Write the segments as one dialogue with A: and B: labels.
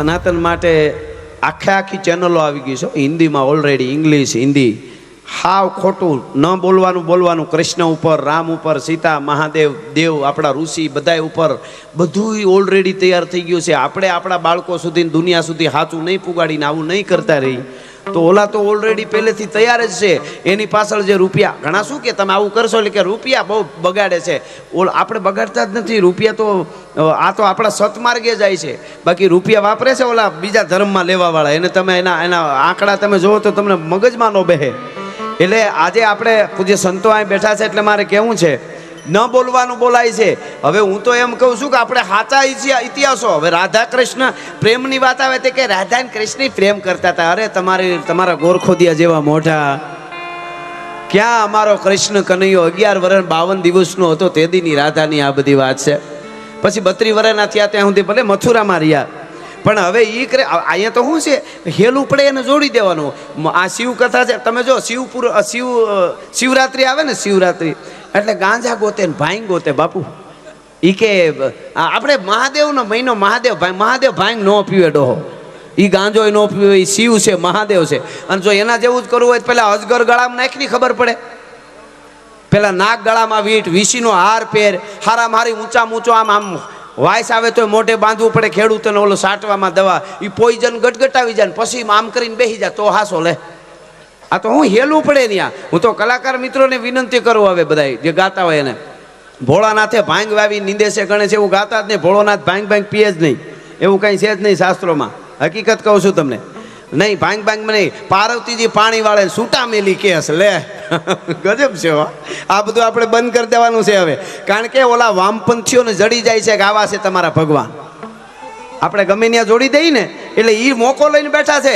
A: સનાતન માટે આખી ચેનલો આવી ગઈ છે હિન્દીમાં ઓલરેડી, ઇંગ્લિશ, હિન્દી. હાવ ખોટું ન બોલવાનું કૃષ્ણ ઉપર, રામ ઉપર, સીતા, મહાદેવ, દેવ, આપણા ઋષિ બધા ઉપર બધું ઓલરેડી તૈયાર થઈ ગયું છે. આપણે આપણા બાળકો સુધી, દુનિયા સુધી સાચું નહીં પુગાડીને આવું નહીં કરતા રહી તો ઓલા તો ઓલરેડી પહેલેથી તૈયાર જ છે. એની પાછળ જે રૂપિયા, ઘણા શું કે તમે આવું કરશો એટલે કે રૂપિયા બહુ બગાડે છે. આપણે બગાડતા જ નથી રૂપિયા, તો આ તો આપણા સતમાર્ગે જાય છે. બાકી રૂપિયા વાપરે છે ઓલા બીજા ધર્મમાં લેવાવાળા, એને તમે એના આંકડા તમે જોવો તો તમને મગજમાં ન બેહે. એટલે આજે આપણે પૂજ્ય સંતો અહીં બેઠા છે એટલે મારે કહેવું છે, ન બોલવાનું બોલાય છે. હવે હું તો એમ કહું છું કે આપણે સાચા ઇતિહાસો, હવે રાધા કૃષ્ણ પ્રેમની વાત આવે તે કે રાધા અને કૃષ્ણ પ્રેમ કરતા હતા. અરે તમારા ગોરખોદિયા જેવા મોઢા, ક્યાં અમારો કૃષ્ણ કનૈયો 11 વર્ષ 52 દિવસનો હતો તેદીની રાધાની આ બધી વાત છે. પછી 32 વર્ષના થયા ત્યાં સુધી ભલે મથુરામાં રહ્યા, પણ હવે ઈ કરે અહીંયા તો શું છે, હેલું પડે એને જોડી દેવાનું. આ શિવ કથા છે, તમે જો શિવરાત્રિ આવે ને, શિવરાત્રિ એટલે ગાંજા ગોતે ને ભાંગ ગોતે બાપુ. ઈ કે આપણે મહાદેવનો મહિનો, મહાદેવ ભાંગ ન પીવે ડોહો, ઈ ગાંજો ન પીવે, ઈ શિવ છે, મહાદેવ છે. અને જો એના જેવું જ કરવું હોય તો પેલા અજગર ગળામાં નાખની ખબર પડે, પેલા નાક ગળામાં વીંટ, વીસીનો હાર પહેર, હારા મારી ઊંચો આમ વાયસ આવે તો મોઢે બાંધવું પડે ખેડૂતોને, ઓલો સાટવામાં દવા, એ પોઈઝન ગટગટાવી જાય ને પછી આમ કરીને બેસી જાય તો હાસો લે. આ તો હું હેલું પડે ત્યાં. હું તો કલાકાર મિત્રોને વિનંતી કરું, હવે બધા જે ગાતા હોય એને, ભોળાનાથે ભાંગ વાવી નિંદે છે ગણે છે એવું ગાતા જ નહીં. ભોળોનાથ ભાંગ પીએ જ નહીં, એવું કંઈ છે જ નહીં શાસ્ત્રોમાં. હકીકત કહું છું તમને, નહીં ભાંગ નહીં. પાર્વતીજી પાણી વાળે છૂટા મેલી કેસ લે, ગજબ છે. આ બધું આપણે બંધ કરી દેવાનું છે હવે, કારણ કે ઓલા વામપંથીઓને જડી જાય છે કે આવા છે તમારા ભગવાન. આપણે ગમે ત્યાં જોડી દઈએ ને એટલે એ મોકો લઈને બેઠા છે.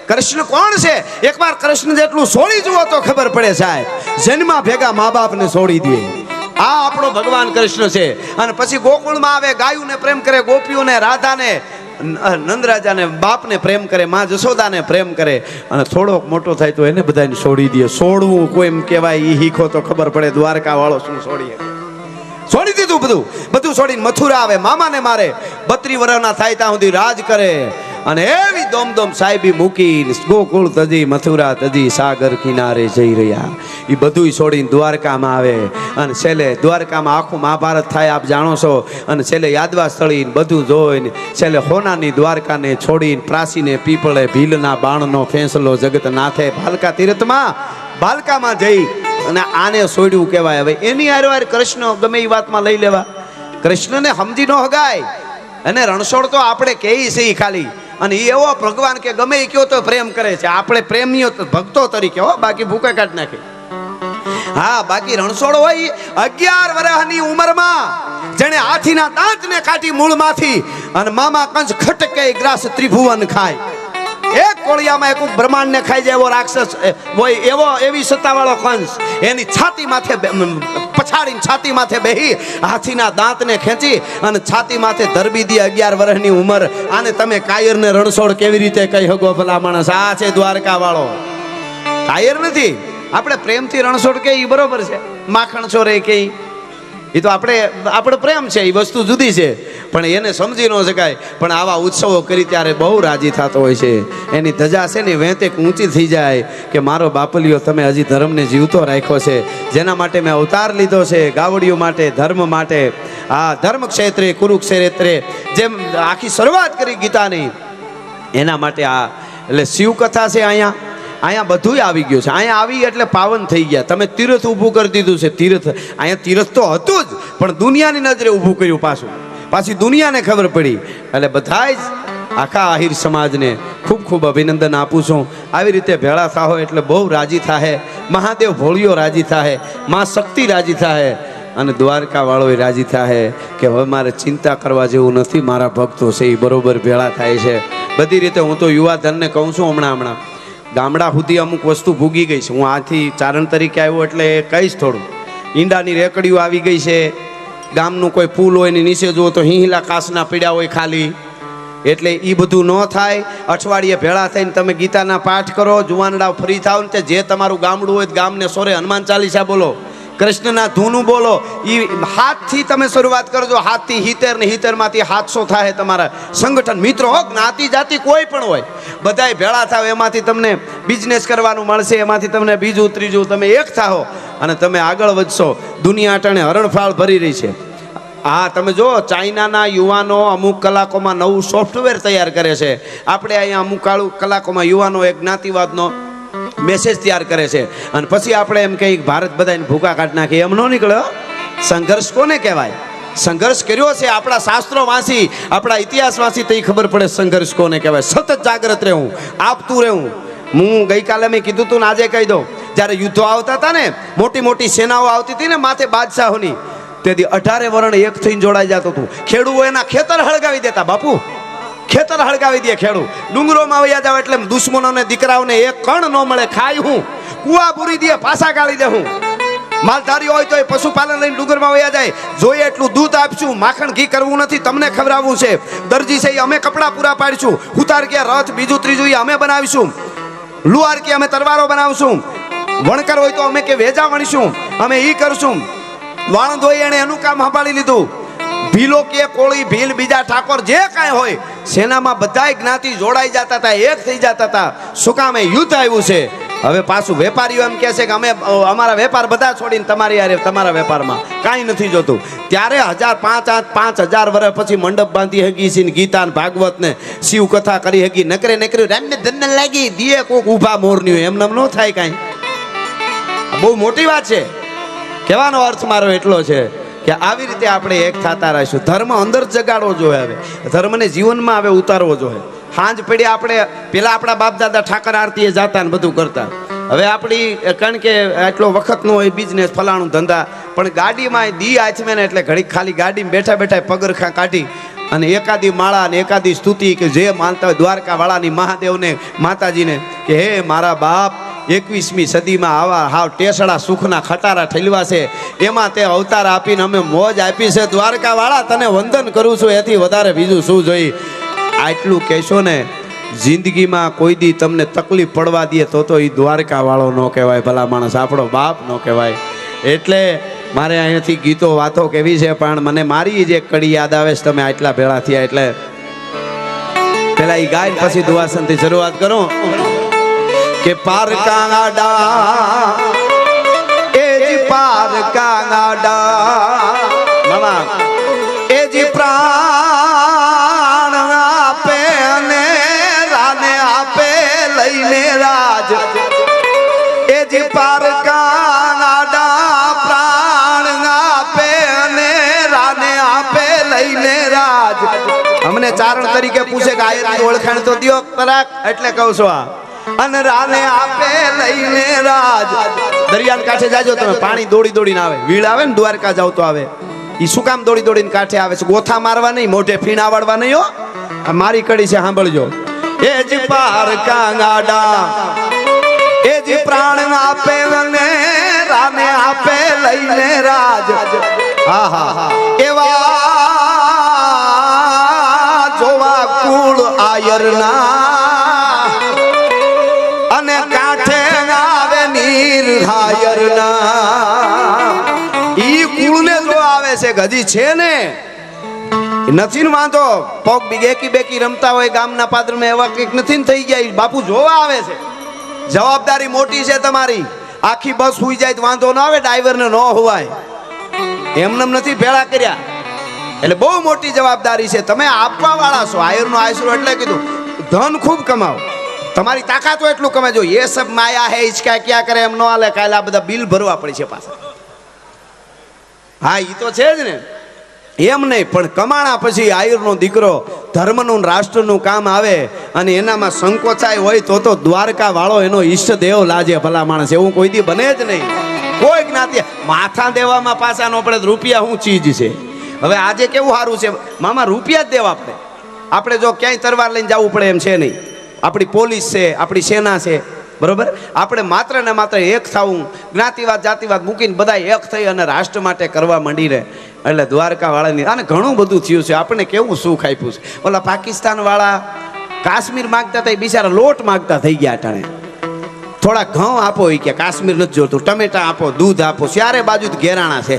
A: કૃષ્ણ કોણ છે? એકવાર કૃષ્ણ જેટલું છોડી જુઓ તો ખબર પડે સાહેબ. જન્મા ભેગા મા બાપને છોડી દે, આ આપણો ભગવાન કૃષ્ણ છે. અને પછી ગોકુળમાં આવે, ગાયુંને પ્રેમ કરે, ગોપીઓને, રાધાને, નંદરાજાને, બાપને પ્રેમ કરે, માં જશોદાને પ્રેમ કરે, અને થોડોક મોટો થાય તો એને બધાને છોડી દે. છોડવું કોઈ એમ કહેવાય, એ હીખો તો ખબર પડે. દ્વારકા વાળો શું છોડી દીધું, બધું છોડીને મથુરા આવે, મામાને મારે, 32 વર્ષના થાય ત્યાં સુધી રાજ કરે. અને એવી દોમદોમ સાહેબી મૂકી ગોકુળ તજી, મથુરા તજી, સાગર કિનારે જઈ રહ્યા. એ બધું છોડીને દ્વારકામાં આવે, અને છેલ્લે દ્વારકામાં આખું મહાભારત થાય આપ જાણો છો. અને છેલ્લે યાદવા સ્થળી બધું જોઈને છેલ્લે હોનાની દ્વારકાને છોડીને પ્રાસીને પીપળે ભીલના બાણનો ફેંસલો જગત નાથે ભાલકા તીર્થમાં, ભાલકામાં જઈ અને આને છોડ્યું કહેવાય. હવે એની હારવાર કૃષ્ણ ગમે એ વાતમાં લઈ લેવા, કૃષ્ણને સમજી ન હગાય. અને રણછોડ તો આપણે કહીએ છીએ ખાલી, અને એ એવો ભગવાન કે ગમે એ કયો તો પ્રેમ કરે છે. આપણે પ્રેમીઓ ભક્તો તરીકે હો, બાકી ભૂકા કાઢ નાખે. હા, બાકી રણછોડ હોય 11 વર્ષની ઉંમરમાં જેને હાથીના દાંતને કાઢી મૂળમાંથી, અને મામા કંસ ખટકે ગ્રાસ ત્રિભુવન ખાય, એક કોળિયામાં એક બ્રહ્માંડને ખાઈ જાય એવો રાક્ષસ હોય, એવી સત્તાવાળો કંસ એની છાતી માથે પછાડીને છાતી માથે બેહી હાથીના દાંતને ખેંચી અને છાતી માથે ધરબી દી. 11 વર્ષની ઉંમર. આને તમે કાયરને રણછોડ કેવી રીતે કહી શકો ભલા માણસ? આ છે દ્વારકા વાળો, કાયર નથી. આપણે પ્રેમથી રણછોડ કે એ બરોબર છે, માખણ ચોરે કે એ તો આપણો પ્રેમ છે, એ વસ્તુ જુદી છે, પણ એને સમજી ન શકાય. પણ આવા ઉત્સવો કરી ત્યારે બહુ રાજી થતો હોય છે. એની ધજા છે ને વેંતેક ઊંચી થઈ જાય કે મારો બાપલિયો તમે હજી ધર્મને જીવતો રાખ્યો છે, જેના માટે મેં અવતાર લીધો છે, ગાવડીઓ માટે, ધર્મ માટે. આ ધર્મ ક્ષેત્રે, કુરુક્ષેત્રે જેમ આખી શરૂઆત કરી ગીતાની, એના માટે આ એટલે શિવ કથા છે. અહીંયા બધું આવી ગયું છે. અહીંયા આવી એટલે પાવન થઈ ગયા. તમે તીર્થ ઊભું કરી દીધું છે. અહીંયા તીર્થ તો હતું જ, પણ દુનિયાની નજરે ઊભું કર્યું પાછી દુનિયાને ખબર પડી. એટલે બધા જ આખા આહિર સમાજને ખૂબ ખૂબ અભિનંદન આપું છું. આવી રીતે ભેળા થાઓ એટલે બહુ રાજી થાય. મહાદેવ ભોળિયો રાજી થાય, માં શક્તિ રાજી થાય, અને દ્વારકા વાળો રાજી થાય કે હવે મારે ચિંતા કરવા જેવું નથી, મારા ભક્તો છે એ બરોબર ભેળા થાય છે. બધી રીતે હું તો યુવાધનને કહું છું, હમણાં ગામડા સુધી અમુક વસ્તુ ભૂગી ગઈ છે. હું આથી ચારણ તરીકે આવ્યો એટલે કહીશ થોડું. ઈંડાની રેકડીઓ આવી ગઈ છે. ગામનું કોઈ પુલ હોય ને નીચે જુઓ તો હિંહલા કાસના પીડા હોય ખાલી. એટલે એ બધું ન થાય. અઠવાડિયે ભેળા થઈને તમે ગીતાના પાઠ કરો, જુવાનડાઓ ફ્રી થાવ ને જે તમારું ગામડું હોય ગામને સોરે હનુમાન ચાલીસા બોલો. કૃષ્ણના ધૂનું બોલો. એ હાથથી તમે શરૂઆત કરજો. હાથથી 70 ને 70માંથી 700 થાય તમારા સંગઠન મિત્રો હો, જ્ઞાતિ જાતિ કોઈ પણ હોય, બધાય ભેળા થાવ. એમાંથી તમને બિઝનેસ કરવાનું મળશે, એમાંથી તમને બીજું ત્રીજું તમે એક થાઓ અને તમે આગળ વધશો. દુનિયા અટાણે હરણફાળ ભરી રહી છે. હા, તમે જો ચાઇનાના યુવાનો અમુક કલાકોમાં નવું સોફ્ટવેર તૈયાર કરે છે. આપણે અહીંયા અમુક કલાકોમાં યુવાનો એક જ્ઞાતિવાદનો મેસેજ તૈયાર કરે છે અને પછી આપણે એમ કહીએ ભારત બધાને ભૂકા કાઢી નાખે. એમ ન નીકળે. સંઘર્ષ કોને કહેવાય? સંઘર્ષ કર્યો છે. આપણા શાસ્ત્રો વાંચી, આપણા ઇતિહાસ વાંચી તો ખબર પડે સંઘર્ષ કોને કહેવાય. સતત જાગ્રત રહેવું, આપતું રહેવું. હું ગઈકાલે મેં કીધું તું ને આજે કહી દઉં. જ્યારે યુદ્ધો આવતા હતા ને, મોટી મોટી સેનાઓ આવતી હતી ને માથે બાદશાહોની, તેથી 18 વરણ એક થઈને જોડાઈ જતું હતું. ખેડૂતો એના ખેતર હળગાવી દેતા. બાપુ, ખેતર હળગાવી દે ખેડૂ. ડુંગરોમાં વયા જાવ એટલે દુશ્મનોને દીકરાઓને એક કણ ન મળે. ખાય હું, કુવા પૂરી દે, પાછા ગાળી દે હું. માલધારી હોય તો એ પશુપાલન લઈને ડુંગરમાં વયા જાય. જોઈએ એટલું દૂધ આપશું, માખણ ઘી કરવું નથી, તમને ખવડાવવું છે. દરજી છે અમે કપડાં પૂરા પાડીશું. ઉતાર કે રથ બીજું ત્રીજું એ અમે બનાવીશું. લુહાર કે અમે તરવારો બનાવશું. વણકર હોય તો અમે કે વેજા વણીશું, અમે ઈ કરશું. વાણંદ હોય એને એનું કામ સંભાળી લીધું. ભીલો કે કોળી ભીલ બીજા ઠાકોર જે કાંઈ હોય, સેનામાં બધાય જ્ઞાતિ જોડાઈ જતા હતા, એક થઈ જતા હતા. શું કામ? યુદ્ધ આવ્યું છે. હવે પાછું વેપારીઓ એમ કહે છે કે અમે અમારા વેપાર બધા છોડીને તમારી યારે તમારા વેપારમાં કાંઈ નથી જોતું. ત્યારે 5000 વર્ષ પછી મંડપ બાંધી હગી છે, ગીતા ને ભાગવત ને શિવ કથા કરી હગી. નકરે નકરી રામને ધન લાગી દીએ કોક ઊભા મોરની હોય, એમને ન થાય કાંઈ. બહુ મોટી વાત છે. કહેવાનો અર્થ મારો એટલો છે કે આવી રીતે આપણે એક થતા રહીશું. ધર્મ અંદર જગાડવો જોઈએ. હવે ધર્મને જીવનમાં હવે ઉતારવો જોઈએ. સાંજ પડી આપણે પેલા આપણા બાપ દાદા ઠાકર આરતીએ જાતા ને બધું કરતા. હવે આપણી કારણ કે એટલો વખતનો હોય બિઝનેસ ફલાણું ધંધા, પણ ગાડીમાં દી આચમે ને એટલે ઘડીક ખાલી ગાડીમાં બેઠા બેઠા પગરખા કાઢી અને એકાદી માળા ને એકાદી સ્તુતિ કે જે માનતા હોય દ્વારકા વાળાની મહાદેવને માતાજીને કે હે મારા બાપ 21મી સદીમાં આવા હાવ ટેસડા સુખના ખટારા ઠેલવા છે, એમાં તે અવતાર આપીને અમે મોજ આપી છે. દ્વારકા વાળા તને વંદન કરું છું, એથી વધારે બીજું શું જોઈ? આટલું કહેશો ને જિંદગીમાં કોઈ દી તમને તકલીફ પડવા દે તો એ દ્વારકા વાળો ન કહેવાય, ભલા માણસ આપણો બાપ ન કહેવાય. એટલે મારે અહીંયાથી ગીતો વાતો કેવી છે, પણ મને મારી જ એક કડી યાદ આવે છે. તમે આટલા ભેળા થયા એટલે પેલા એ ગાય પછી દુઆસનથી શરૂઆત કરો કે પાર કાંગાડા એ જી પાર કાંગાડા મામા એ જી પ્રાણ આપે અને રાને આપે લઈને રાજ એ જી પાર કાંગાડા પ્રાણ આપે અને રાને આપે લઈને રાજ. અમને ચારણ તરીકે પૂછે કે આયરની ઓળખાણ તો દ્યો તરાક, એટલે કહું છું આ અને રાને આપે લઈને રાજ. દરિયાના કાંઠે જાજો તમે, પાણી દોડી દોડીને આવે. વીળ આવે ને દ્વારકા જાવ તો આવે. ઈ શું કામ દોડી દોડીને કાંઠે આવે છે? ગોથા મારવા નહીં, મોઢે ફીણા વાળવા નહીં હો. આ મારી કડી છે, સાંભળજો. એ જ પાર કાંગાડા એ જ પ્રાણ આપે અને રાને આપે લઈને રાજ. હા હા, એવા જોવા કુળ આયરના અને કાંઠે આવે નીર હાયરના. ઈ કુળને જો આવે છે હજી છે ને, નથી ને વાંધો. પગ બેકી બેકી રમતા હોય ગામના પાદરમાં, એવા કંઈક નથી ને થઈ ગયા. બાપુ જોવા આવે છે. જવાબદારી મોટી છે તમારી. આખી બસ સુઈ જાય તો વાંધો ના આવે, ડ્રાઈવરને ન હોવાય. એમને નથી ભેળા કર્યા, એટલે બહુ મોટી જવાબદારી છે. તમે આપવા વાળા છો. આયરનો આશરો એટલે કીધું ધન ખૂબ કમાવો, તમારી તાકાત હોય એટલું કમાજો. એ સબ માયા હે ઈચકા ક્યાં કરે એમ ન હાલે. કાલે આ બધા બિલ ભરવા પડે છે પાછા. હા, ઈ તો છે જ ને, એમ નહીં. પણ કમાણા પછી આયરનો દીકરો ધર્મનું રાષ્ટ્રનું કામ આવે અને એનામાં સંકોચાય હોય તો દ્વારકા વાળો એનો ઈષ્ટદેવ લાજે, ભલા માણસ. એવું કોઈ દી બને જ નહીં. કોઈ જ્ઞાતિ માથા દેવામાં પાછા ન પડે. રૂપિયા શું ચીજ છે? હવે આજે કેવું સારું છે મામા, રૂપિયા જ દેવા આપણે. આપણે જો ક્યાંય તરવાર લઈને જવું પડે એમ છે નહીં. આપણી પોલીસ છે, આપણી સેના છે, બરોબર. આપણે માત્ર ને માત્ર એક થવું, જ્ઞાતિવાદ જાતિવાદ મૂકીને બધા એક થઈ અને રાષ્ટ્ર માટે કરવા માંડી રહે. એટલે દ્વારકા વાળાની અને ઘણું બધું થયું છે. આપણે કેવું સુખ આપ્યું છે. ઓલા પાકિસ્તાન વાળા કાશ્મીર માગતા હતા, બિચારા લોટ માગતા થઈ ગયા અટાણે. થોડા ઘઉં આપો એ કે કાશ્મીર નથી જોતું, ટમેટા આપો, દૂધ આપો, ચારે બાજુ જ ઘેરાણા છે.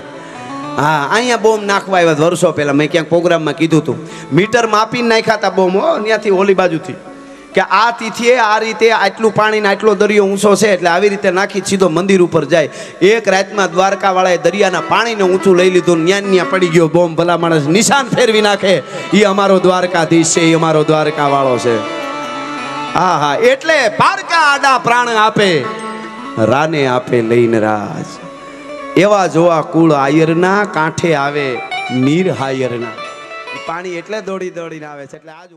A: હા, અહીંયા બોમ્બ નાખવા આવ્યા વર્ષો પહેલા, મેં ક્યાંક પ્રોગ્રામમાં કીધું હતું. મીટર માપીને નાખ્યા હતા બોમ્બ, ત્યાંથી ઓલી બાજુથી, કે આ તિથિએ આ રીતે આટલું પાણી ને આટલો દરિયો ઊંચો છે એટલે આવી રીતે નાખી સીધો મંદિર ઉપર જાય. એક રાતમાં દ્વારકાવાળાએ દરિયાના પાણીને ઊંચું લઈ લીધું, ન્યા પડી ગયો બોમ્બ. ભલા માણસ નિશાન ફેરવી નાખે, એ અમારો દ્વારકાધીશ છે, એ અમારો દ્વારકા વાળો છે. હા હા, એટલે પારકા આડા પ્રાણ આપે, રાને આપે લઈને રાજ. એવા જોવા કુળ આયરના, કાંઠે આવે નીર હાયરના. પાણી એટલે દોડી દોડીને આવે છે. એટલે આજ